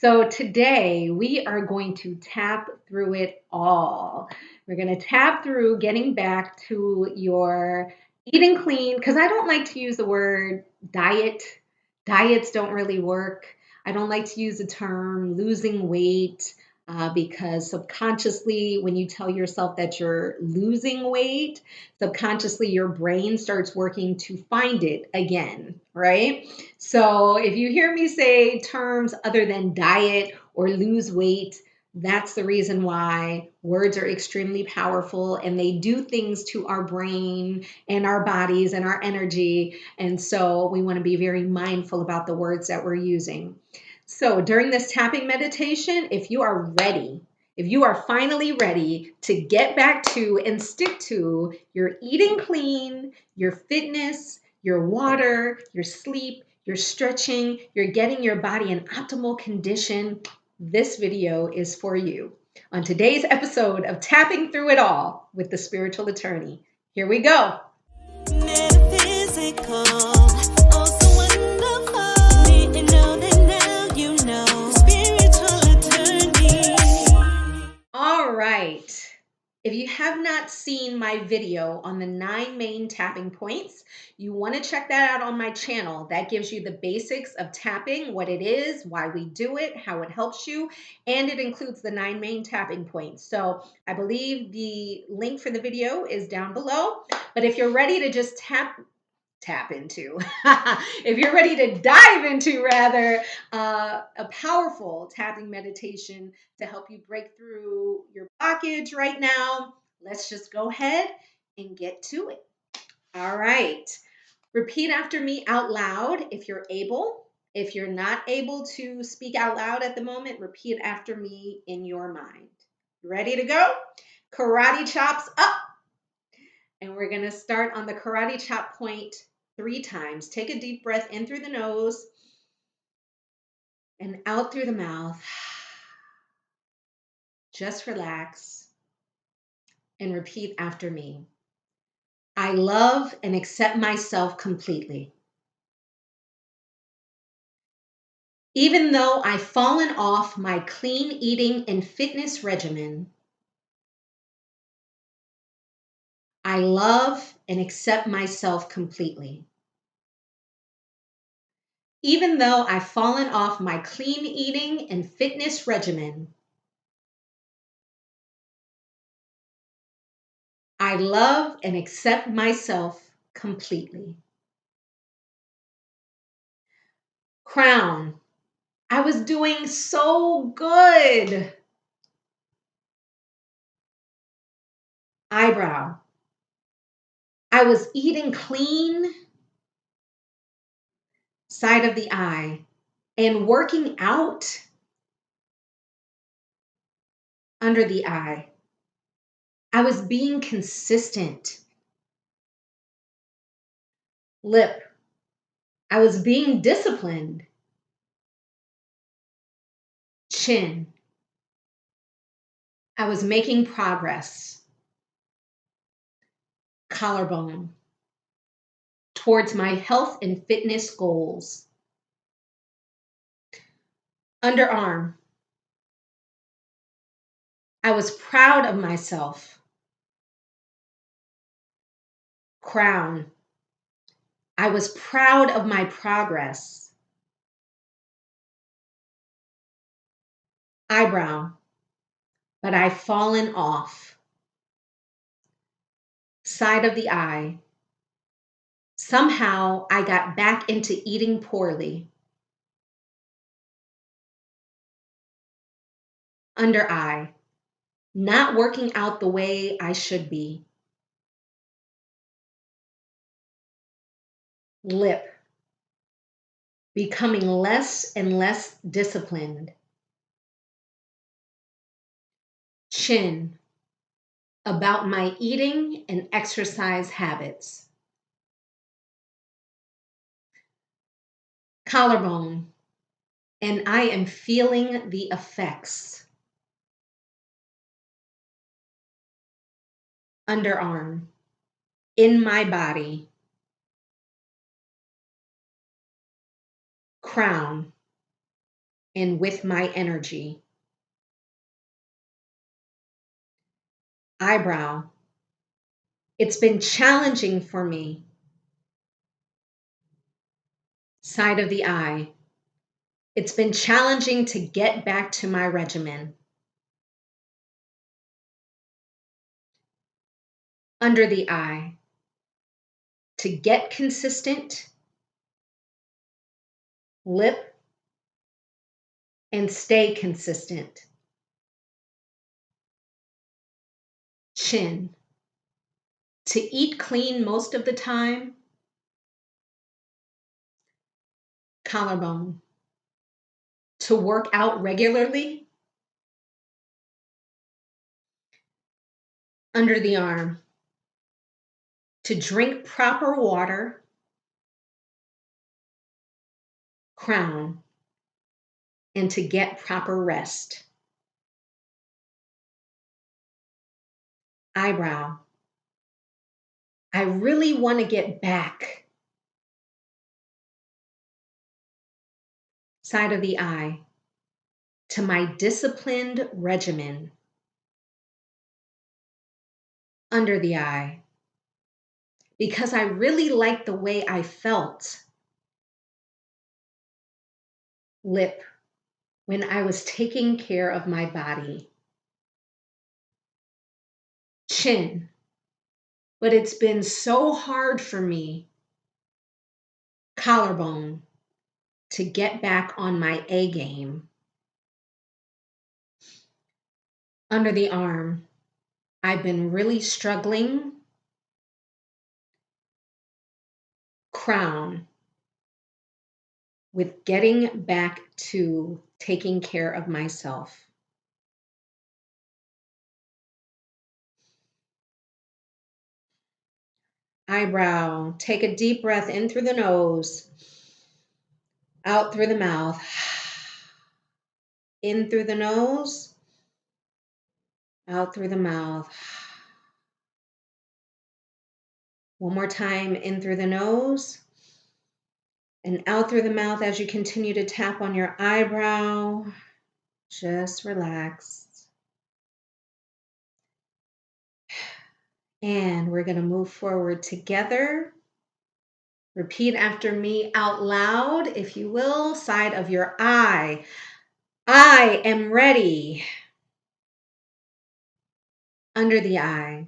So today we are going to tap through it all. We're going to tap through getting back to your eating clean because I don't like to use the word diet. Diets don't really work. I don't like to use the term losing weight because subconsciously, when you tell yourself that you're losing weight, subconsciously your brain starts working to find it again, right? So if you hear me say terms other than diet or lose weight, that's the reason why words are extremely powerful and they do things to our brain and our bodies and our energy. And so we want to be very mindful about the words that we're using. So during this tapping meditation, if you are ready, if you are finally ready to get back to and stick to your eating clean, your fitness, your water, your sleep, your stretching, you're getting your body in optimal condition, this video is for you. On today's episode of Tapping Through It All with the Spiritual Attorney, here we go. Metaphysical, oh so wonderful. Need to know that now you know. Spiritual Attorney. All right. If you have not seen my video on the 9 main tapping points, you want to check that out on my channel. That gives you the basics of tapping, what it is, why we do it, how it helps you, and it includes the 9 main tapping points. So I believe the link for the video is down below. But if you're ready to just tap into, if you're ready to dive into rather a powerful tapping meditation to help you break through your blockage right now, let's just go ahead and get to it. All right. Repeat after me out loud if you're able. If you're not able to speak out loud at the moment, repeat after me in your mind. Ready to go? Karate chops up. And we're going to start on the karate chop point 3 times. Take a deep breath in through the nose and out through the mouth. Just relax and repeat after me. I love and accept myself completely. Even though I've fallen off my clean eating and fitness regimen, I love and accept myself completely. Even though I've fallen off my clean eating and fitness regimen, I love and accept myself completely. Crown. I was doing so good. Eyebrow. I was eating clean. Side of the eye. And working out under the eye. I was being consistent. Lip. I was being disciplined. Chin. I was making progress. Collarbone. Towards my health and fitness goals. Underarm. I was proud of myself. Crown. I was proud of my progress. Eyebrow. But I've fallen off. Side of the eye. Somehow I got back into eating poorly. Under eye. Not working out the way I should be. Lip. Becoming less and less disciplined. Chin. About my eating and exercise habits. Collarbone. And I am feeling the effects. Underarm. In my body. Crown. and with my energy. Eyebrow. It's been challenging for me. Side of the eye. It's been challenging to get back to my regimen. Under the eye. To get consistent. Lip. And stay consistent. Chin. To eat clean most of the time. Collarbone. To work out regularly. Under the arm. To drink proper water. Crown. And to get proper rest. Eyebrow. I really want to get back. Side of the eye. To my disciplined regimen. Under the eye. Because I really liked the way I felt. Lip. When I was taking care of my body. Chin. But it's been so hard for me. Collarbone. To get back on my A game. Under the arm. I've been really struggling. Crown. With getting back to taking care of myself. Eyebrow. Take a deep breath in through the nose, out through the mouth. In through the nose, out through the mouth. One more time, in through the nose and out through the mouth as you continue to tap on your eyebrow. Just relax. And we're going to move forward together. Repeat after me out loud, if you will. Side of your eye. I am ready. Under the eye.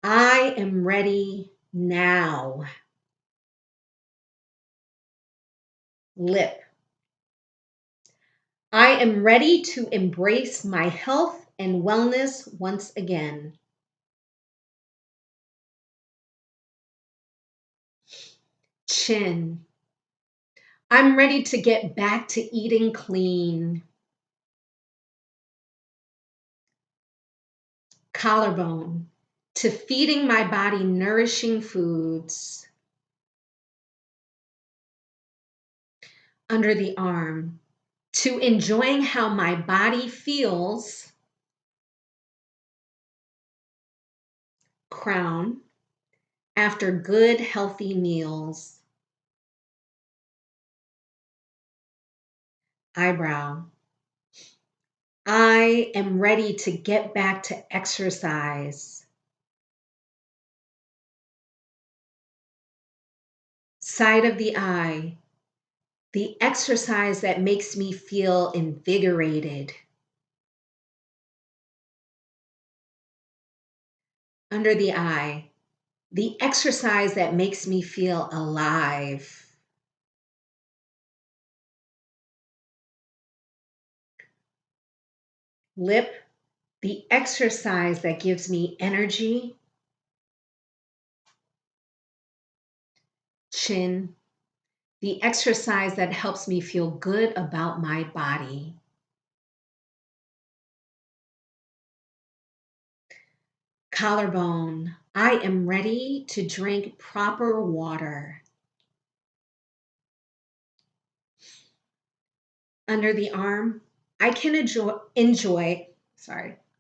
I am ready now. Lip. I am ready to embrace my health and wellness once again. Chin. I'm ready to get back to eating clean. Collarbone. To feeding my body nourishing foods. Under the arm. To enjoying how my body feels. Crown. After good, healthy meals. Eyebrow. I am ready to get back to exercise. Side of the eye. The exercise that makes me feel invigorated. Under the eye. The exercise that makes me feel alive. Lip. The exercise that gives me energy. Chin. The exercise that helps me feel good about my body. Collarbone. I am ready to drink proper water. Under the arm. I can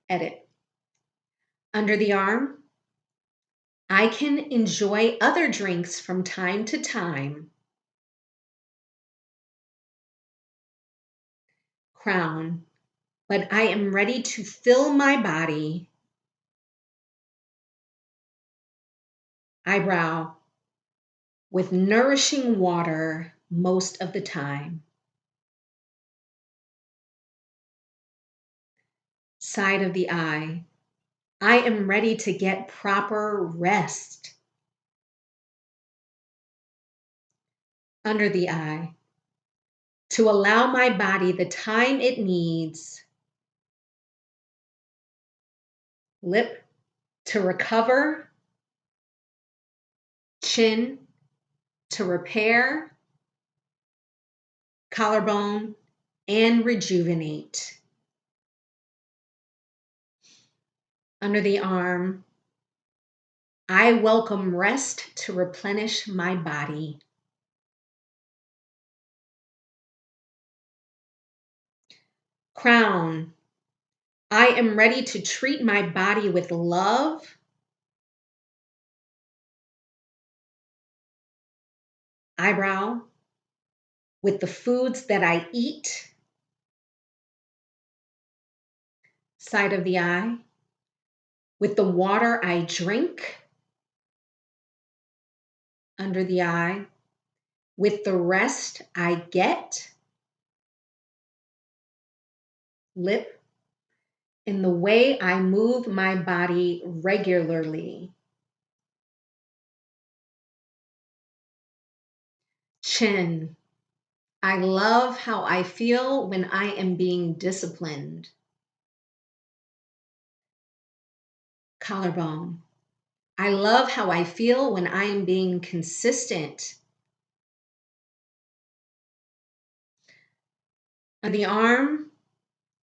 edit. Under the arm. I can enjoy other drinks from time to time. crown, but I am ready to fill my body, eyebrow, with nourishing water most of the time. Side of the eye, I am ready to get proper rest. Under the eye, to allow my body the time it needs. Lip, to recover. Chin, to repair. Collarbone, and rejuvenate. Under the arm, I welcome rest to replenish my body. Crown, I am ready to treat my body with love. Eyebrow, with the foods that I eat. Side of the eye, with the water I drink. Under the eye, with the rest I get. Lip, in the way I move my body regularly. Chin, I love how I feel when I am being disciplined. Collarbone, I love how I feel when I am being consistent. On the arm,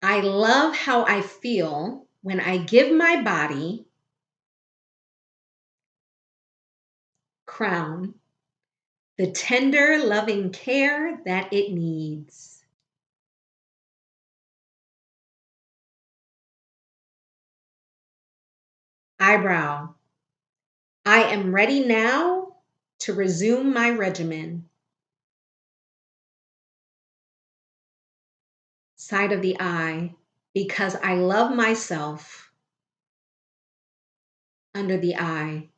I love how I feel when I give my body. Crown, the tender, loving care that it needs. Eyebrow, I am ready now to resume my regimen. Side of the eye, because I love myself. Under the eye,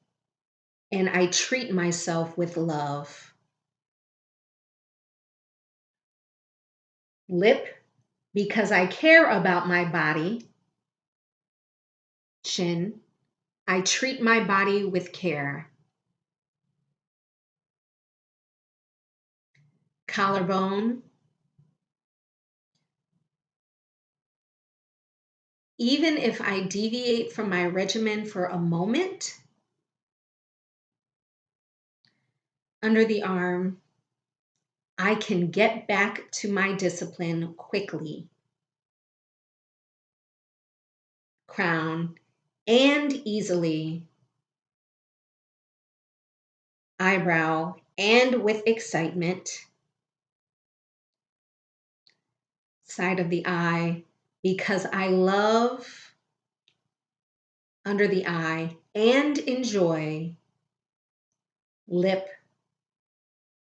and I treat myself with love. Lip, because I care about my body. Chin, I treat my body with care. Collarbone, even if I deviate from my regimen for a moment. Under the arm, I can get back to my discipline quickly. Crown, and easily. Eyebrow, and with excitement. Side of the eye, because I love. Under the eye, and enjoy. Lip,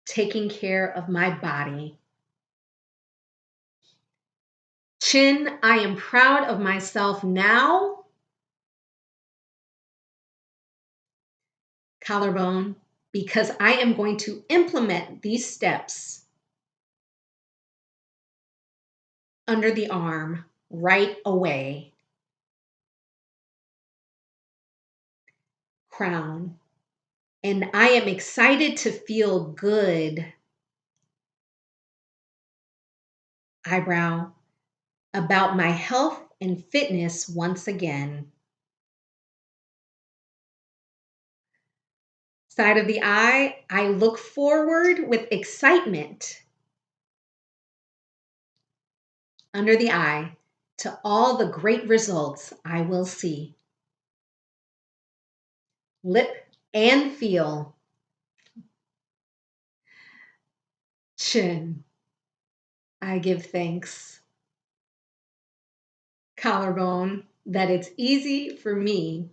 taking care of my body. Chin, I am proud of myself now. Collarbone, because I am going to implement these steps. Under the arm, right away. Crown, and I am excited to feel good. Eyebrow, about my health and fitness once again. Side of the eye, I look forward with excitement. Under the eye, to all the great results I will see. Lip and feel. Chin, I give thanks. Collarbone, that it's easy for me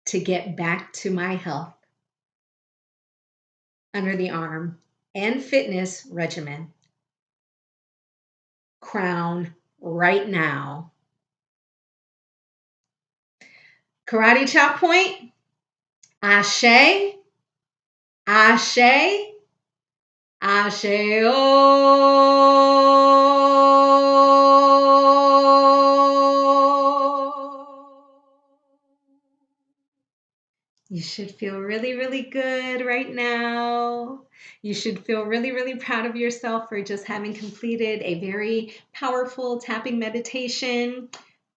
to get back to my health. Under the arm, and fitness regimen. crown right now. Karate chop point. Ashe, ashe, ashe. You should feel really, really good right now. You should feel really, really proud of yourself for just having completed a very powerful tapping meditation.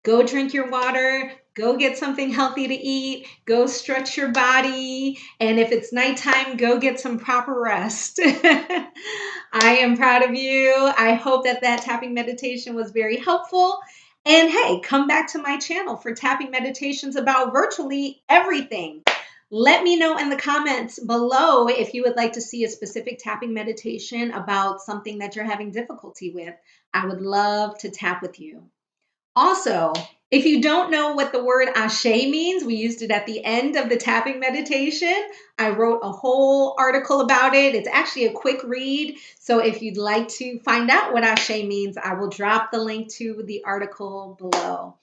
Go drink your water. Go get something healthy to eat. Go stretch your body. And if it's nighttime, go get some proper rest. I am proud of you. I hope that that tapping meditation was very helpful. And hey, come back to my channel for tapping meditations about virtually everything. Let me know in the comments below if you would like to see a specific tapping meditation about something that you're having difficulty with. I would love to tap with you. Also, if you don't know what the word ashe means, we used it at the end of the tapping meditation. I wrote a whole article about it. It's actually a quick read. So if you'd like to find out what ashe means, I will drop the link to the article below.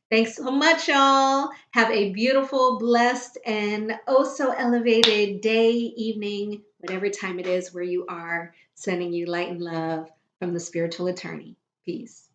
Thanks so much, y'all. Have a beautiful, blessed, and oh so elevated day, evening, whatever time it is where you are. Sending you light and love from the spiritual attorney. Peace.